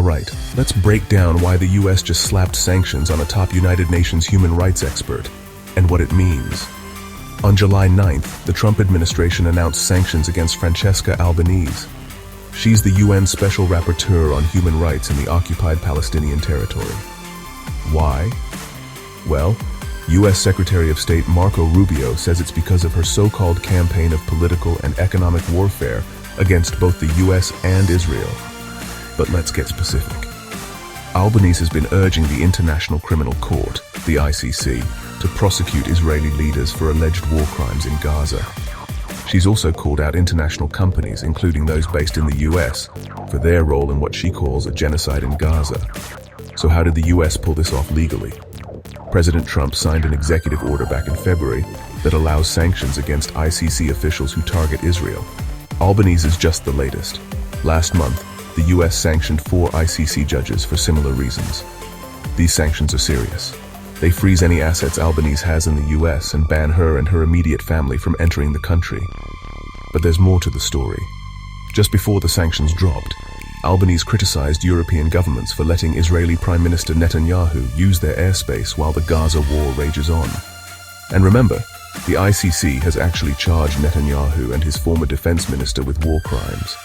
Alright, let's break down why the US just slapped sanctions on a top United Nations human rights expert, and what it means. On July 9th, the Trump administration announced sanctions against Francesca Albanese. She's the UN Special Rapporteur on Human Rights in the occupied Palestinian territory. Why? Well, U.S. Secretary of State Marco Rubio says it's because of her so-called campaign of political and economic warfare against both the U.S. and Israel. But let's get specific. Albanese has been urging the International Criminal Court, the ICC, to prosecute Israeli leaders for alleged war crimes in Gaza. She's also called out international companies, including those based in the U.S., for their role in what she calls a genocide in Gaza. So how did the U.S. pull this off legally? President Trump signed an executive order back in February that allows sanctions against ICC officials who target Israel. Albanese is just the latest. Last month, the U.S. sanctioned 4 ICC judges for similar reasons. These sanctions are serious. They freeze any assets Albanese has in the U.S. and ban her and her immediate family from entering the country. But there's more to the story. Just before the sanctions dropped, Albanese criticized European governments for letting Israeli Prime Minister Netanyahu use their airspace while the Gaza war rages on. And remember, the ICC has actually charged Netanyahu and his former defense minister with war crimes,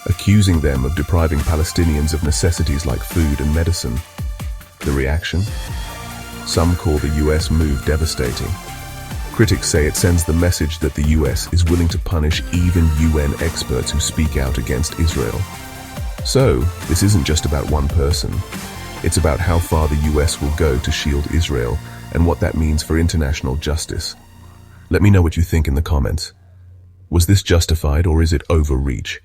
accusing them of depriving Palestinians of necessities like food and medicine. The reaction? Some call the US move devastating. Critics say it sends the message that the US is willing to punish even UN experts who speak out against Israel. So, this isn't just about one person. It's about how far the US will go to shield Israel and what that means for international justice. Let me know what you think in the comments. Was this justified or is it overreach?